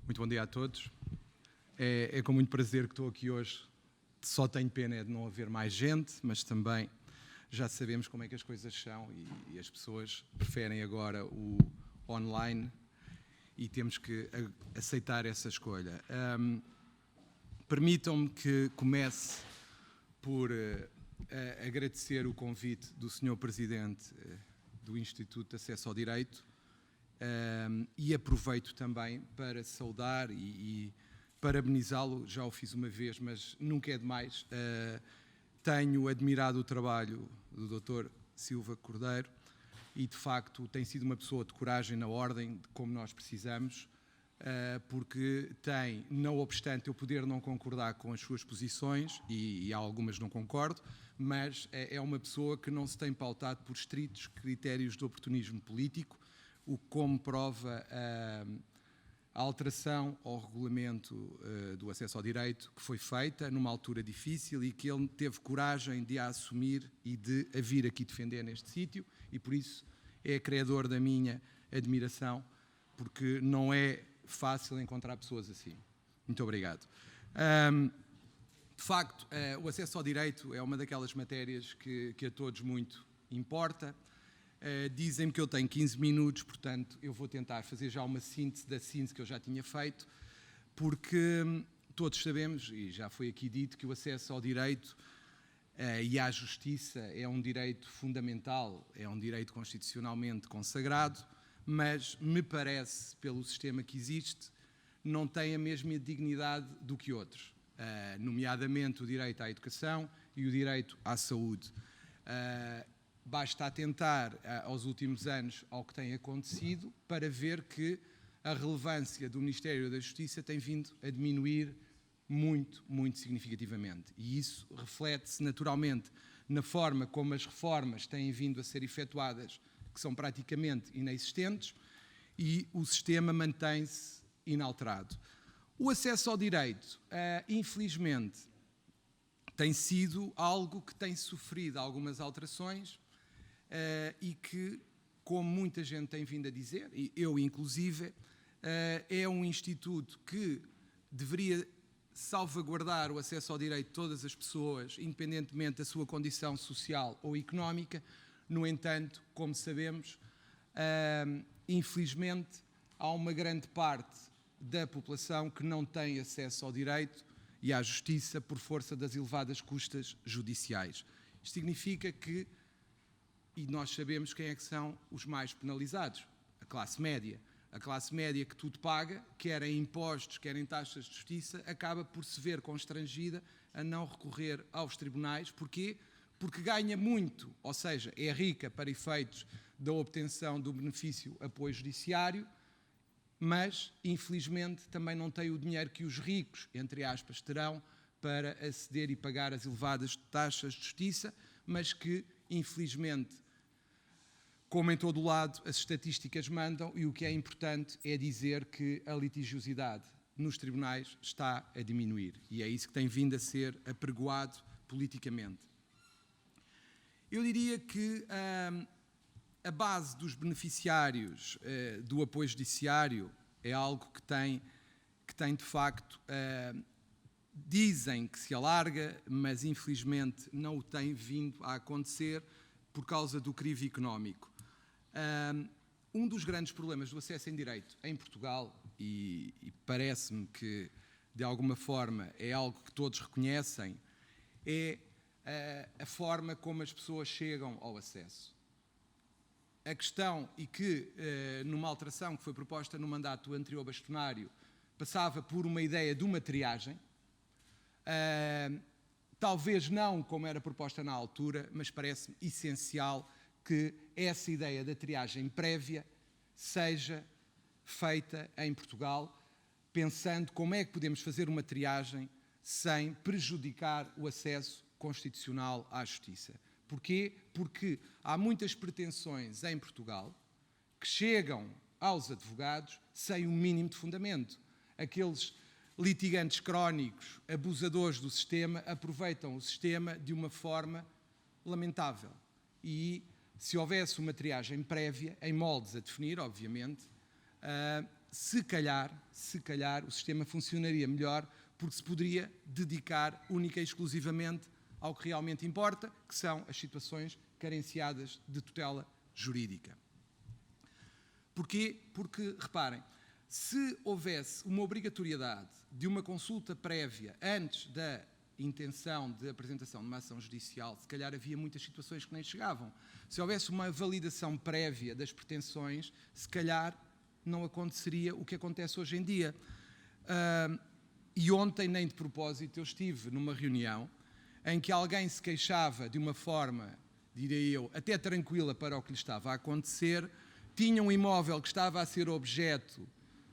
Muito bom dia a todos. É com muito prazer que estou aqui hoje. Só tenho pena de não haver mais gente, mas também já sabemos como é que as coisas são e as pessoas preferem agora o online e temos que aceitar essa escolha. Permitam-me que comece por agradecer o convite do Sr. Presidente do Instituto de Acesso ao Direito e aproveito também para saudar e parabenizá-lo, já o fiz uma vez, mas nunca é demais. Tenho admirado o trabalho do Dr. Silva Cordeiro e, de facto, tem sido uma pessoa de coragem na ordem, de como nós precisamos, porque tem, não obstante eu poder não concordar com as suas posições, e há algumas não concordo, mas é uma pessoa que não se tem pautado por estritos critérios de oportunismo político, o que como prova a alteração ao regulamento do acesso ao direito que foi feita numa altura difícil e que ele teve coragem de a assumir e de a vir aqui defender neste sítio, e por isso é acreedor da minha admiração, porque não é fácil encontrar pessoas assim. Muito obrigado. De facto, o acesso ao direito é uma daquelas matérias que a todos muito importa. Dizem-me que eu tenho 15 minutos, portanto, eu vou tentar fazer já uma síntese da síntese que eu já tinha feito, porque todos sabemos, e já foi aqui dito, que o acesso ao direito e à justiça é um direito fundamental, é um direito constitucionalmente consagrado, mas me parece, pelo sistema que existe, não tem a mesma dignidade do que outros, nomeadamente o direito à educação e o direito à saúde. Basta atentar aos últimos anos ao que tem acontecido para ver que a relevância do Ministério da Justiça tem vindo a diminuir muito, muito significativamente. E isso reflete-se naturalmente na forma como as reformas têm vindo a ser efetuadas, que são praticamente inexistentes, e o sistema mantém-se inalterado. O acesso ao direito, infelizmente, tem sido algo que tem sofrido algumas alterações e que, como muita gente tem vindo a dizer, e eu inclusive, é um instituto que deveria salvaguardar o acesso ao direito de todas as pessoas, independentemente da sua condição social ou económica. No entanto, como sabemos, infelizmente, há uma grande parte da população que não tem acesso ao direito e à justiça por força das elevadas custas judiciais. Isto significa que, e nós sabemos quem é que são os mais penalizados, a classe média. A classe média que tudo paga, quer em impostos, quer em taxas de justiça, acaba por se ver constrangida a não recorrer aos tribunais. Porquê? Porque ganha muito, ou seja, é rica para efeitos da obtenção do benefício apoio judiciário, mas, infelizmente, também não tem o dinheiro que os ricos, entre aspas, terão para aceder e pagar as elevadas taxas de justiça, mas que, infelizmente, como em todo o lado, as estatísticas mandam, e o que é importante é dizer que a litigiosidade nos tribunais está a diminuir, e é isso que tem vindo a ser apregoado politicamente. Eu diria que a base dos beneficiários do apoio judiciário é algo que tem de facto, dizem que se alarga, mas infelizmente não o tem vindo a acontecer por causa do crivo económico. Um dos grandes problemas do acesso em direito em Portugal, e parece-me que de alguma forma é algo que todos reconhecem, é a forma como as pessoas chegam ao acesso. A questão, e que numa alteração que foi proposta no mandato anterior bastonário, passava por uma ideia de uma triagem, talvez não como era proposta na altura, mas parece-me essencial que essa ideia da triagem prévia seja feita em Portugal, pensando como é que podemos fazer uma triagem sem prejudicar o acesso constitucional à justiça. Porquê? Porque há muitas pretensões em Portugal que chegam aos advogados sem o mínimo de fundamento. Aqueles litigantes crónicos, abusadores do sistema, aproveitam o sistema de uma forma lamentável. E se houvesse uma triagem prévia, em moldes a definir, obviamente, se calhar, o sistema funcionaria melhor porque se poderia dedicar única e exclusivamente ao que realmente importa, que são as situações carenciadas de tutela jurídica. Porquê? Porque, reparem, se houvesse uma obrigatoriedade de uma consulta prévia antes da intenção de apresentação de uma ação judicial, se calhar havia muitas situações que nem chegavam. Se houvesse uma validação prévia das pretensões, se calhar não aconteceria o que acontece hoje em dia. E ontem, nem de propósito, eu estive numa reunião em que alguém se queixava de uma forma, direi eu, até tranquila para o que lhe estava a acontecer, tinha um imóvel que estava a ser objeto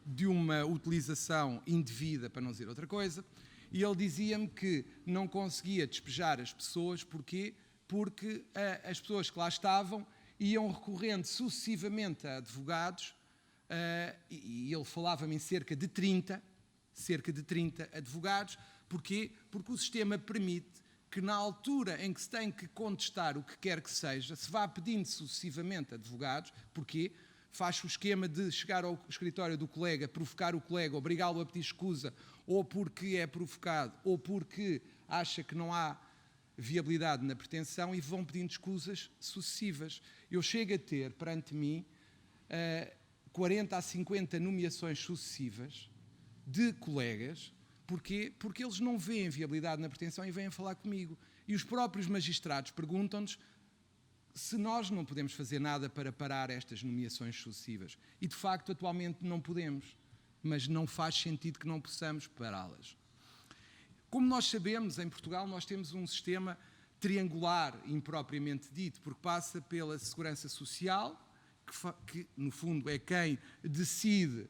de uma utilização indevida, para não dizer outra coisa, e ele dizia-me que não conseguia despejar as pessoas. Porquê? Porque as pessoas que lá estavam iam recorrendo sucessivamente a advogados, e ele falava-me em cerca de 30 advogados. Porquê? Porque o sistema permite que, na altura em que se tem que contestar o que quer que seja, se vá pedindo sucessivamente advogados. Porquê? Faz o esquema de chegar ao escritório do colega, provocar o colega, obrigá-lo a pedir escusa, ou porque é provocado, ou porque acha que não há viabilidade na pretensão, e vão pedindo escusas sucessivas. Eu chego a ter, perante mim, 40 a 50 nomeações sucessivas de colegas. Porquê? Porque eles não veem viabilidade na pretensão e vêm falar comigo. E os próprios magistrados perguntam-nos se nós não podemos fazer nada para parar estas nomeações sucessivas. E, de facto, atualmente não podemos, mas não faz sentido que não possamos pará-las. Como nós sabemos, em Portugal nós temos um sistema triangular, impropriamente dito, porque passa pela Segurança Social, que no fundo é quem decide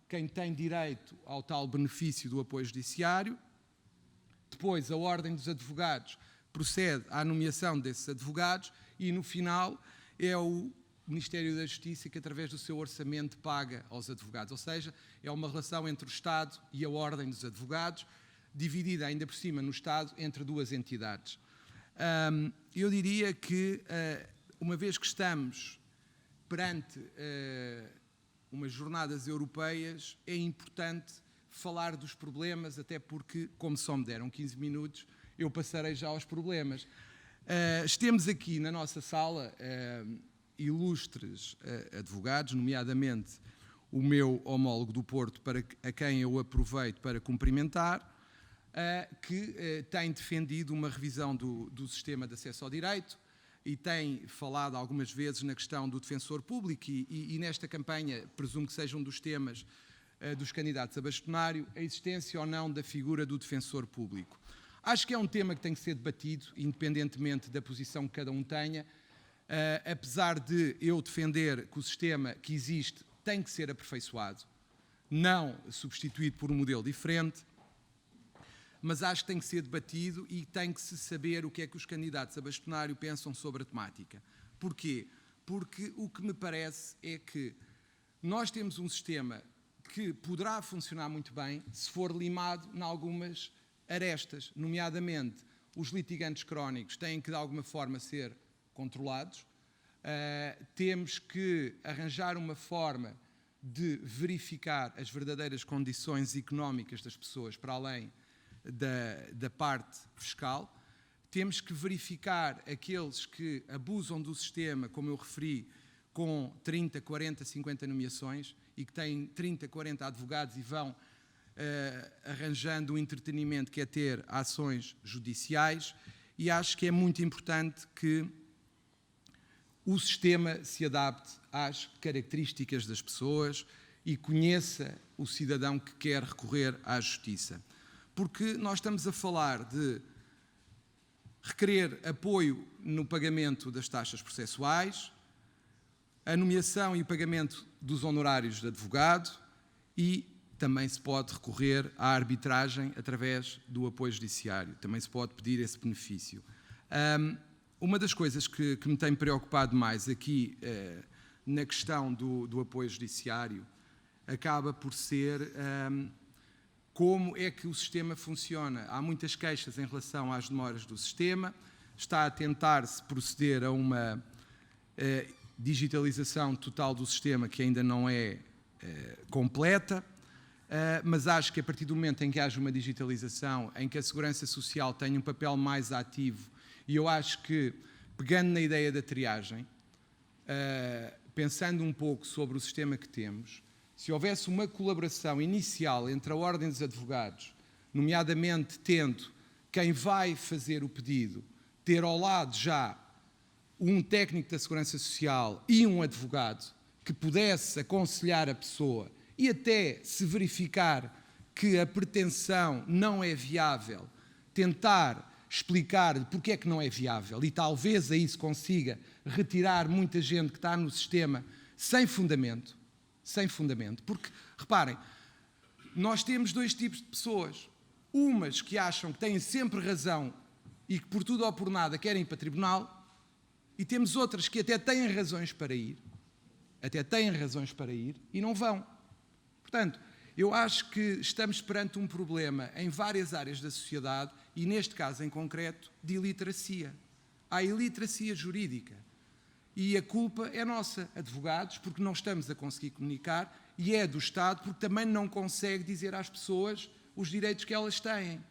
quem tem direito ao tal benefício do apoio judiciário. Depois, a Ordem dos Advogados procede à nomeação desses advogados e, no final, é o Ministério da Justiça que, através do seu orçamento, paga aos advogados. Ou seja, é uma relação entre o Estado e a Ordem dos Advogados, dividida ainda por cima no Estado entre duas entidades. Eu diria que, uma vez que estamos perante umas jornadas europeias, é importante falar dos problemas, até porque, como só me deram 15 minutos, eu passarei já aos problemas. Temos aqui na nossa sala ilustres advogados, nomeadamente o meu homólogo do Porto, a quem eu aproveito para cumprimentar, que tem defendido uma revisão do sistema de acesso ao direito e tem falado algumas vezes na questão do defensor público e nesta campanha, presumo que seja um dos temas dos candidatos a bastonário, a existência ou não da figura do defensor público. Acho que é um tema que tem que ser debatido, independentemente da posição que cada um tenha, apesar de eu defender que o sistema que existe tem que ser aperfeiçoado, não substituído por um modelo diferente, mas acho que tem que ser debatido e tem que se saber o que é que os candidatos a bastonário pensam sobre a temática. Porquê? Porque o que me parece é que nós temos um sistema que poderá funcionar muito bem se for limado em algumas arestas, nomeadamente os litigantes crónicos têm que de alguma forma ser controlados, temos que arranjar uma forma de verificar as verdadeiras condições económicas das pessoas para além da parte fiscal, temos que verificar aqueles que abusam do sistema, como eu referi, com 30, 40, 50 nomeações e que têm 30, 40 advogados e vão arranjando um entretenimento que é ter ações judiciais, e acho que é muito importante que o sistema se adapte às características das pessoas e conheça o cidadão que quer recorrer à justiça. Porque nós estamos a falar de requerer apoio no pagamento das taxas processuais, a nomeação e o pagamento dos honorários de advogado, e também se pode recorrer à arbitragem através do apoio judiciário. Também se pode pedir esse benefício. Uma das coisas que me tem preocupado mais aqui na questão do apoio judiciário acaba por ser como é que o sistema funciona. Há muitas queixas em relação às demoras do sistema, está a tentar-se proceder a uma digitalização total do sistema que ainda não é completa, mas acho que a partir do momento em que haja uma digitalização, em que a segurança social tenha um papel mais ativo, e eu acho que, pegando na ideia da triagem, pensando um pouco sobre o sistema que temos, se houvesse uma colaboração inicial entre a Ordem dos Advogados, nomeadamente tendo quem vai fazer o pedido, ter ao lado já um técnico da Segurança Social e um advogado que pudesse aconselhar a pessoa e até se verificar que a pretensão não é viável, tentar explicar-lhe porque é que não é viável e talvez aí se consiga retirar muita gente que está no sistema sem fundamento, porque, reparem, nós temos dois tipos de pessoas, umas que acham que têm sempre razão e que por tudo ou por nada querem ir para tribunal, e temos outras que até têm razões para ir e não vão. Portanto, eu acho que estamos perante um problema em várias áreas da sociedade e, neste caso em concreto, de iliteracia. Há iliteracia jurídica. E a culpa é nossa, advogados, porque não estamos a conseguir comunicar, e é do Estado, porque também não consegue dizer às pessoas os direitos que elas têm.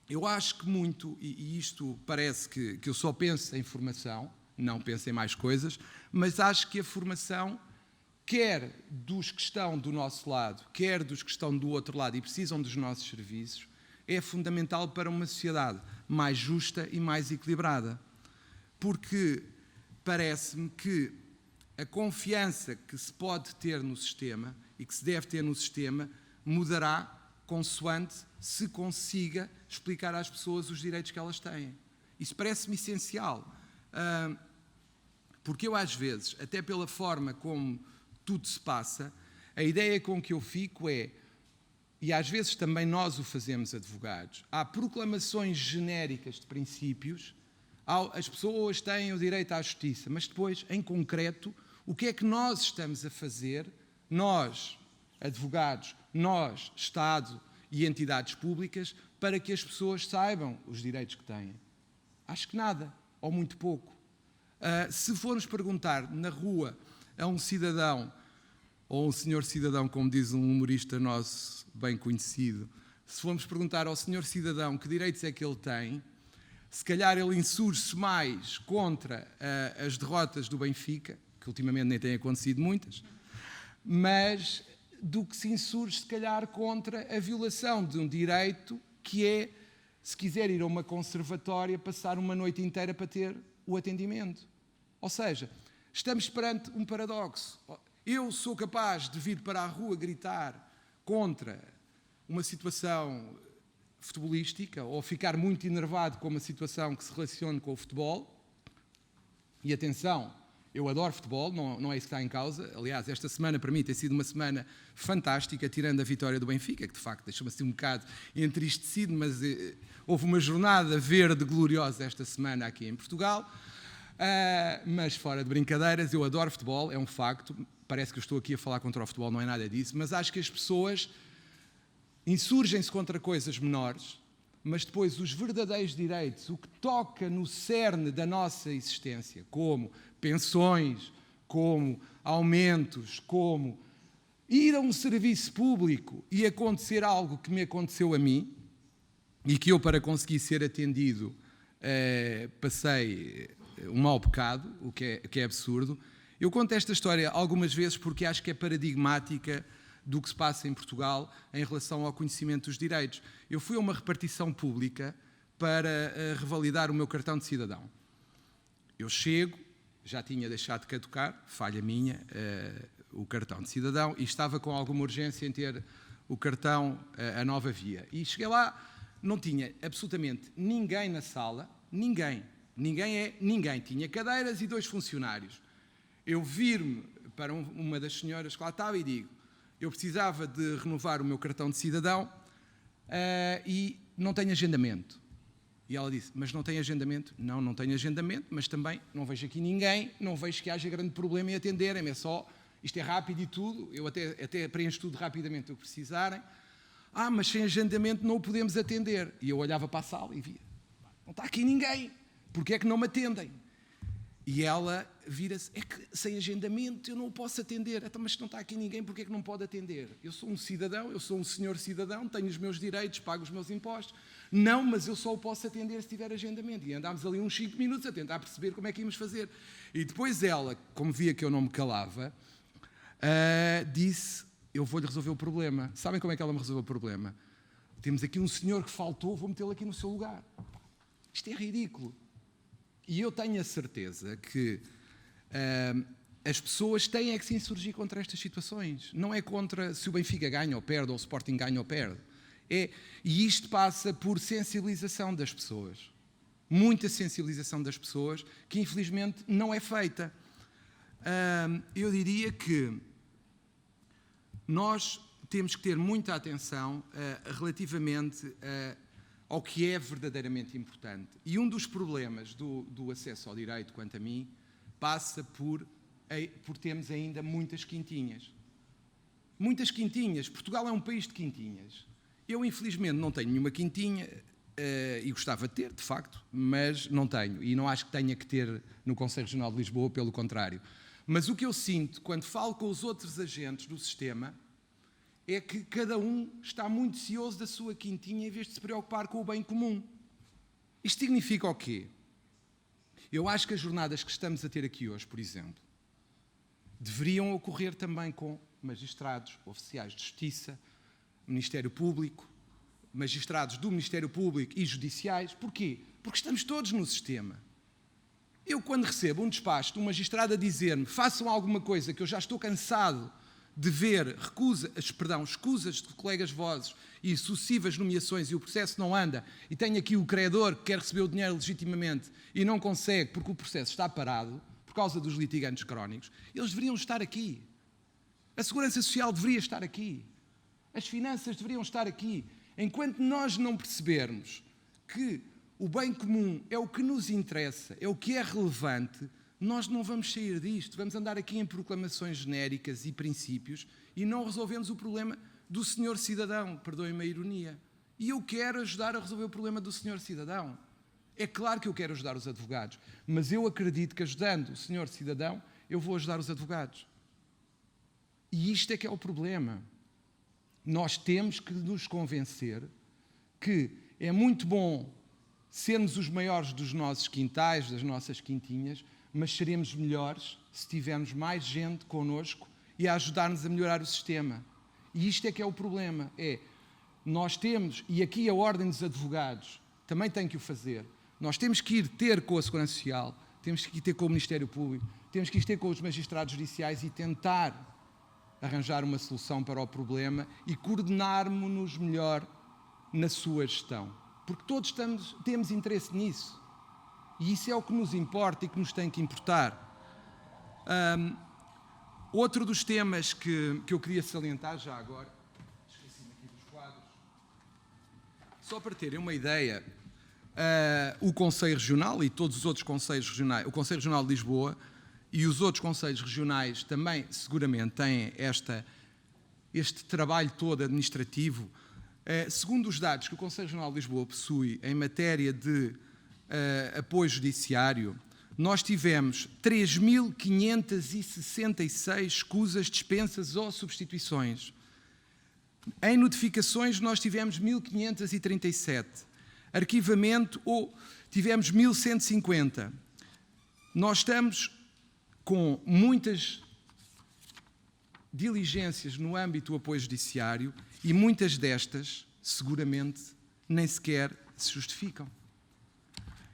Eu acho que muito, e isto parece que eu só penso em formação, não penso em mais coisas, mas acho que a formação, quer dos que estão do nosso lado, quer dos que estão do outro lado e precisam dos nossos serviços, é fundamental para uma sociedade mais justa e mais equilibrada. Porque parece-me que a confiança que se pode ter no sistema e que se deve ter no sistema mudará consoante se consiga explicar às pessoas os direitos que elas têm. Isso parece-me essencial, porque eu às vezes, até pela forma como tudo se passa, a ideia com que eu fico é, e às vezes também nós o fazemos advogados, há proclamações genéricas de princípios, as pessoas têm o direito à justiça, mas depois, em concreto, o que é que nós estamos a fazer, nós, advogados, nós, Estado e entidades públicas, para que as pessoas saibam os direitos que têm? Acho que nada, ou muito pouco. Se formos perguntar na rua a um cidadão, ou um senhor cidadão, como diz um humorista nosso bem conhecido, se formos perguntar ao senhor cidadão que direitos é que ele tem, se calhar ele insurge-se mais contra as derrotas do Benfica, que ultimamente nem têm acontecido muitas, mas do que se insurge, se calhar, contra a violação de um direito que é, se quiser ir a uma conservatória, passar uma noite inteira para ter o atendimento. Ou seja, estamos perante um paradoxo. Eu sou capaz de vir para a rua gritar contra uma situação futebolística ou ficar muito enervado com uma situação que se relacione com o futebol. E atenção, eu adoro futebol, não é isso que está em causa. Aliás, esta semana para mim tem sido uma semana fantástica, tirando a vitória do Benfica, que de facto deixou-me assim um bocado entristecido, mas houve uma jornada verde gloriosa esta semana aqui em Portugal. Mas fora de brincadeiras, eu adoro futebol, é um facto. Parece que eu estou aqui a falar contra o futebol, não é nada disso, mas acho que as pessoas insurgem-se contra coisas menores, mas depois os verdadeiros direitos, o que toca no cerne da nossa existência, como pensões, como aumentos, como ir a um serviço público e acontecer algo que me aconteceu a mim e que eu, para conseguir ser atendido, passei um mau bocado, o que é absurdo. Eu conto esta história algumas vezes porque acho que é paradigmática do que se passa em Portugal em relação ao conhecimento dos direitos. Eu fui a uma repartição pública para revalidar o meu cartão de cidadão. Eu chego, já tinha deixado de caducar, falha minha, o cartão de cidadão, e estava com alguma urgência em ter o cartão a nova via. E cheguei lá, não tinha absolutamente ninguém na sala, ninguém. Tinha cadeiras e 2 funcionários. Eu viro-me para uma das senhoras que lá estava e digo: eu precisava de renovar o meu cartão de cidadão e não tenho agendamento. E ela disse: mas não tem agendamento? Não tenho agendamento, mas também não vejo aqui ninguém, não vejo que haja grande problema em atenderem-me, é só, isto é rápido e tudo, eu até preencho tudo rapidamente o que precisarem. Mas sem agendamento não o podemos atender. E eu olhava para a sala e via: não está aqui ninguém, porque é que não me atendem? E ela vira-se, é que sem agendamento eu não o posso atender. Então, mas se não está aqui ninguém, porquê é que não pode atender? Eu sou um cidadão, eu sou um senhor cidadão, tenho os meus direitos, pago os meus impostos. Não, mas eu só o posso atender se tiver agendamento. E andámos ali uns 5 minutos a tentar perceber como é que íamos fazer. E depois ela, como via que eu não me calava, disse, eu vou-lhe resolver o problema. Sabem como é que ela me resolveu o problema? Temos aqui um senhor que faltou, vou metê-lo aqui no seu lugar. Isto é ridículo. E eu tenho a certeza que as pessoas têm é que se insurgir contra estas situações. Não é contra se o Benfica ganha ou perde, ou o Sporting ganha ou perde. E isto passa por sensibilização das pessoas. Muita sensibilização das pessoas, que infelizmente não é feita. Eu diria que nós temos que ter muita atenção relativamente ao que é verdadeiramente importante. E um dos problemas do acesso ao direito, quanto a mim, passa por termos ainda muitas quintinhas. Muitas quintinhas. Portugal é um país de quintinhas. Eu, infelizmente, não tenho nenhuma quintinha, e gostava de ter, de facto, mas não tenho. E não acho que tenha que ter no Conselho Regional de Lisboa, pelo contrário. Mas o que eu sinto, quando falo com os outros agentes do sistema, é que cada um está muito cioso da sua quintinha em vez de se preocupar com o bem comum. Isto significa o quê? Eu acho que as jornadas que estamos a ter aqui hoje, por exemplo, deveriam ocorrer também com magistrados, oficiais de justiça, Ministério Público, magistrados do Ministério Público e judiciais. Porquê? Porque estamos todos no sistema. Eu, quando recebo um despacho de um magistrado a dizer-me façam alguma coisa que eu já estou cansado de ver escusas de colegas vossos e sucessivas nomeações e o processo não anda, e tenho aqui o credor que quer receber o dinheiro legitimamente e não consegue porque o processo está parado, por causa dos litigantes crónicos, eles deveriam estar aqui. A Segurança Social deveria estar aqui. As finanças deveriam estar aqui. Enquanto nós não percebermos que o bem comum é o que nos interessa, é o que é relevante, nós não vamos sair disto. Vamos andar aqui em proclamações genéricas e princípios e não resolvemos o problema do senhor cidadão. Perdoem-me a ironia. E eu quero ajudar a resolver o problema do senhor cidadão. É claro que eu quero ajudar os advogados, mas eu acredito que ajudando o senhor cidadão, eu vou ajudar os advogados. E isto é que é o problema. Nós temos que nos convencer que é muito bom sermos os maiores dos nossos quintais, das nossas quintinhas, mas seremos melhores se tivermos mais gente connosco e a ajudar-nos a melhorar o sistema. E isto é que é o problema. Nós temos, e aqui a Ordem dos Advogados também tem que o fazer, nós temos que ir ter com a Segurança Social, temos que ir ter com o Ministério Público, temos que ir ter com os magistrados judiciais e tentar arranjar uma solução para o problema e coordenarmos-nos melhor na sua gestão. Porque todos temos interesse nisso. E isso é o que nos importa e que nos tem que importar. Outro dos temas que eu queria salientar já agora, esqueci-me aqui dos quadros, só para terem uma ideia, o Conselho Regional e todos os outros Conselhos Regionais, o Conselho Regional de Lisboa e os outros Conselhos Regionais também seguramente têm este trabalho todo administrativo. Segundo os dados que o Conselho Regional de Lisboa possui em matéria de apoio judiciário, nós tivemos 3.566 escusas, dispensas ou substituições. Em notificações nós tivemos 1.537. Arquivamento tivemos 1.150. Nós estamos com muitas diligências no âmbito do apoio judiciário e muitas destas, seguramente, nem sequer se justificam.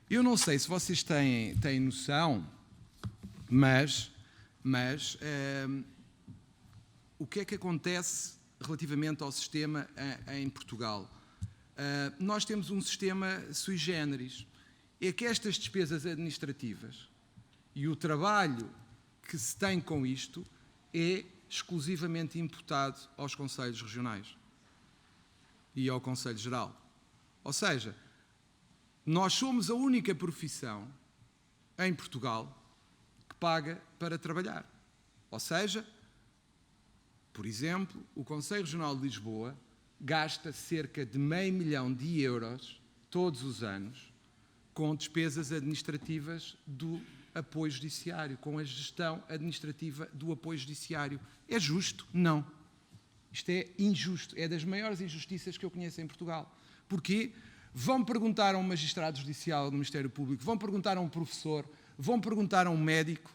Eu não sei se vocês têm noção, mas o que é que acontece relativamente ao sistema em Portugal? Nós temos um sistema sui generis. É que estas despesas administrativas e o trabalho que se tem com isto é exclusivamente imputado aos Conselhos Regionais e ao Conselho Geral. Ou seja, nós somos a única profissão em Portugal que paga para trabalhar. Ou seja, por exemplo, o Conselho Regional de Lisboa gasta cerca de €500 mil todos os anos com despesas administrativas do apoio judiciário, com a gestão administrativa do apoio judiciário. É justo? Não. Isto é injusto. É das maiores injustiças que eu conheço em Portugal. Porquê? Vão perguntar a um magistrado judicial do Ministério Público, vão perguntar a um professor, vão perguntar a um médico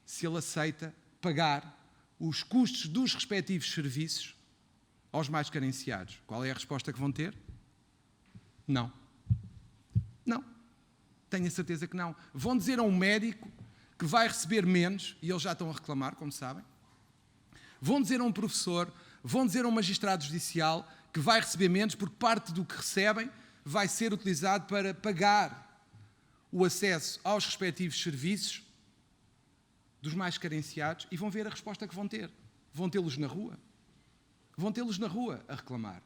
se ele aceita pagar os custos dos respectivos serviços aos mais carenciados. Qual é a resposta que vão ter? Não. Não. Tenho a certeza que não. Vão dizer a um médico que vai receber menos, e eles já estão a reclamar, como sabem. Vão dizer a um professor, vão dizer a um magistrado judicial que vai receber menos porque parte do que recebem vai ser utilizado para pagar o acesso aos respectivos serviços dos mais carenciados, e vão ver a resposta que vão ter. Vão tê-los na rua. Vão tê-los na rua a reclamar.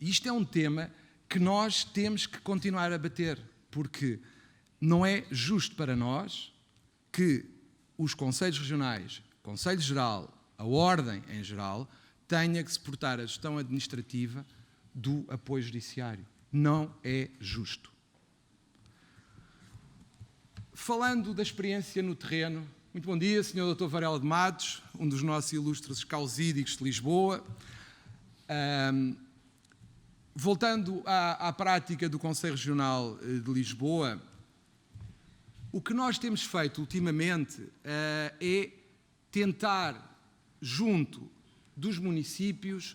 E isto é um tema que nós temos que continuar a bater, porque não é justo para nós que os conselhos regionais, o Conselho Geral, a Ordem em geral, tenha que suportar a gestão administrativa do apoio judiciário. Não é justo. Falando da experiência no terreno, muito bom dia, Sr. Dr. Varela de Matos, um dos nossos ilustres causídicos de Lisboa. Voltando à prática do Conselho Regional de Lisboa, o que nós temos feito ultimamente é tentar, junto dos municípios,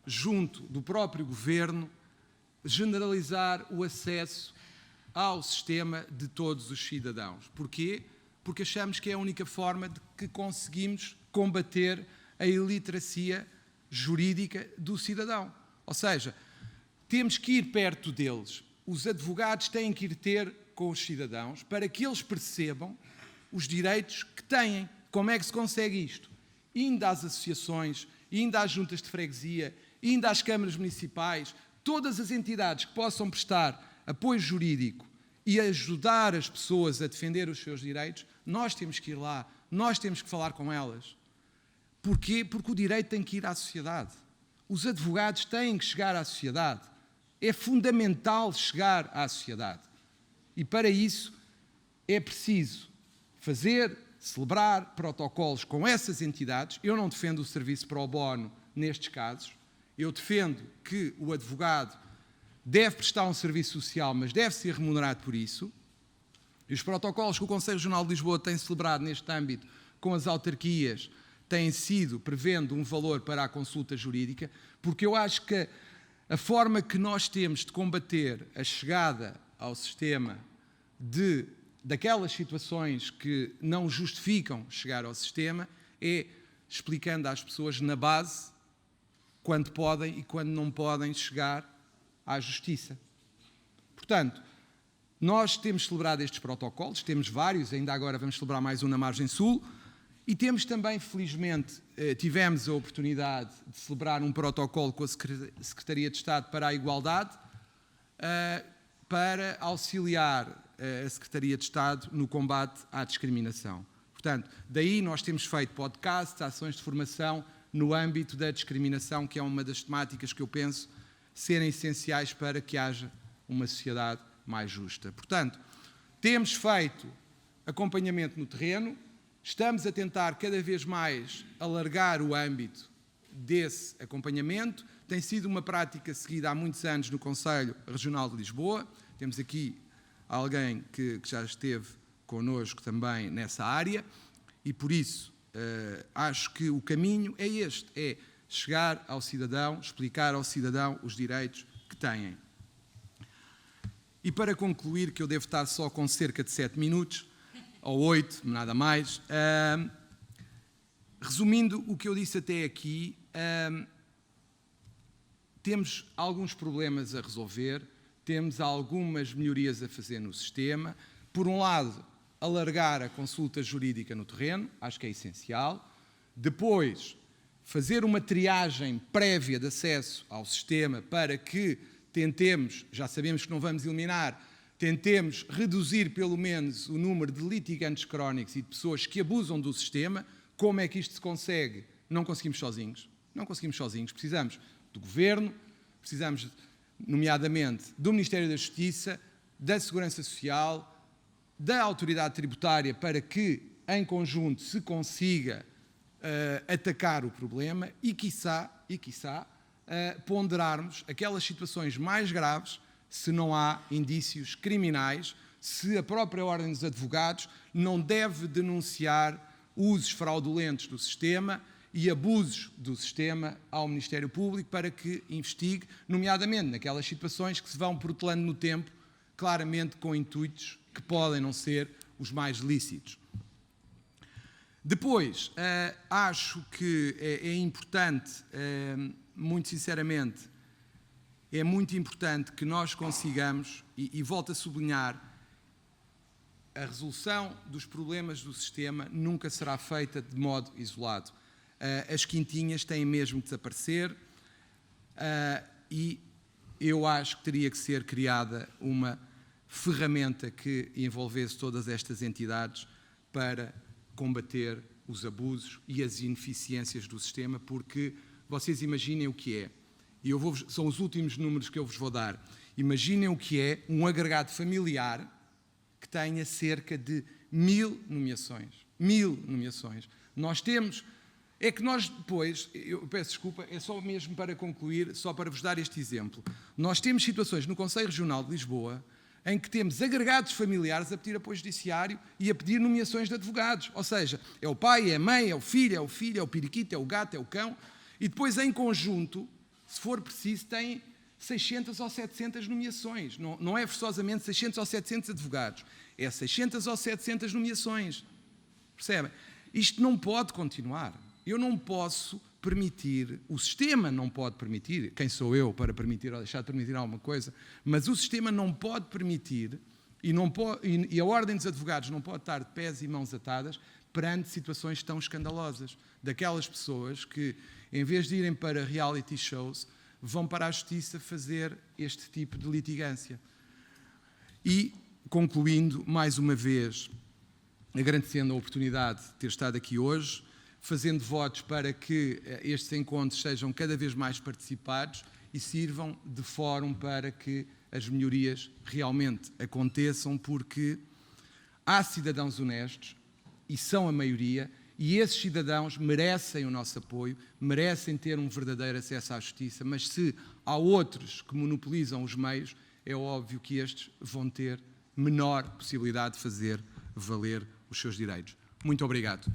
junto do próprio Governo, generalizar o acesso ao sistema de todos os cidadãos. Porquê? Porque achamos que é a única forma de que conseguimos combater a iliteracia jurídica do cidadão. Ou seja, temos que ir perto deles. Os advogados têm que ir ter com os cidadãos para que eles percebam os direitos que têm. Como é que se consegue isto? Indo às associações, indo às juntas de freguesia, indo às câmaras municipais, todas as entidades que possam prestar apoio jurídico e ajudar as pessoas a defender os seus direitos, nós temos que ir lá, nós temos que falar com elas. Porquê? Porque o direito tem que ir à sociedade. Os advogados têm que chegar à sociedade. É fundamental chegar à sociedade. E para isso é preciso celebrar protocolos com essas entidades. Eu não defendo o serviço pro bono nestes casos. Eu defendo que o advogado deve prestar um serviço social, mas deve ser remunerado por isso. E os protocolos que o Conselho Regional de Lisboa tem celebrado neste âmbito com as autarquias têm sido prevendo um valor para a consulta jurídica, porque eu acho que a forma que nós temos de combater a chegada ao sistema daquelas situações que não justificam chegar ao sistema é explicando às pessoas na base quando podem e quando não podem chegar à justiça. Portanto, nós temos celebrado estes protocolos, temos vários, ainda agora vamos celebrar mais um na Margem Sul, e temos também, felizmente, tivemos a oportunidade de celebrar um protocolo com a Secretaria de Estado para a Igualdade, para auxiliar a Secretaria de Estado no combate à discriminação. Portanto, daí nós temos feito podcasts, ações de formação no âmbito da discriminação, que é uma das temáticas que eu penso serem essenciais para que haja uma sociedade mais justa. Portanto, temos feito acompanhamento no terreno, estamos a tentar cada vez mais alargar o âmbito desse acompanhamento. Tem sido uma prática seguida há muitos anos no Conselho Regional de Lisboa. Temos aqui alguém que já esteve connosco também nessa área e, por isso, acho que o caminho é este, é chegar ao cidadão, explicar ao cidadão os direitos que têm. E para concluir, que eu devo estar só com cerca de 7 minutos, ou 8, nada mais, resumindo o que eu disse até aqui, temos alguns problemas a resolver, temos algumas melhorias a fazer no sistema. Por um lado, alargar a consulta jurídica no terreno, acho que é essencial. Depois, fazer uma triagem prévia de acesso ao sistema para que tentemos, já sabemos que não vamos eliminar, tentemos reduzir pelo menos o número de litigantes crónicos e de pessoas que abusam do sistema. Como é que isto se consegue? Não conseguimos sozinhos. Não conseguimos sozinhos. Precisamos do Governo, precisamos, nomeadamente, do Ministério da Justiça, da Segurança Social, da autoridade tributária para que, em conjunto, se consiga atacar o problema e, quiçá, ponderarmos aquelas situações mais graves se não há indícios criminais, se a própria Ordem dos Advogados não deve denunciar usos fraudulentos do sistema e abusos do sistema ao Ministério Público para que investigue, nomeadamente naquelas situações que se vão protelando no tempo, claramente com intuitos que podem não ser os mais lícitos. Depois, acho que é importante, muito sinceramente, é muito importante que nós consigamos, e volto a sublinhar, a resolução dos problemas do sistema nunca será feita de modo isolado. As quintinhas têm mesmo de desaparecer e eu acho que teria que ser criada uma ferramenta que envolvesse todas estas entidades para combater os abusos e as ineficiências do sistema, porque vocês imaginem o que é, e são os últimos números que eu vos vou dar, imaginem o que é um agregado familiar que tenha cerca de 1000 nomeações. 1000 nomeações. Nós temos... É que nós depois, eu peço desculpa, é só mesmo para concluir, só para vos dar este exemplo. Nós temos situações no Conselho Regional de Lisboa em que temos agregados familiares a pedir apoio judiciário e a pedir nomeações de advogados. Ou seja, é o pai, é a mãe, é o filho, é o periquito, é o gato, é o cão. E depois, em conjunto, se for preciso, tem 600 ou 700 nomeações. Não é forçosamente 600 ou 700 advogados. É 600 ou 700 nomeações. Percebem? Isto não pode continuar. Eu não posso permitir, o sistema não pode permitir, quem sou eu para permitir ou deixar de permitir alguma coisa, mas o sistema não pode permitir e a Ordem dos Advogados não pode estar de pés e mãos atadas perante situações tão escandalosas, daquelas pessoas que, em vez de irem para reality shows, vão para a Justiça fazer este tipo de litigância. E, concluindo, mais uma vez, agradecendo a oportunidade de ter estado aqui hoje, fazendo votos para que estes encontros sejam cada vez mais participados e sirvam de fórum para que as melhorias realmente aconteçam, porque há cidadãos honestos, e são a maioria, e esses cidadãos merecem o nosso apoio, merecem ter um verdadeiro acesso à justiça, mas se há outros que monopolizam os meios, é óbvio que estes vão ter menor possibilidade de fazer valer os seus direitos. Muito obrigado.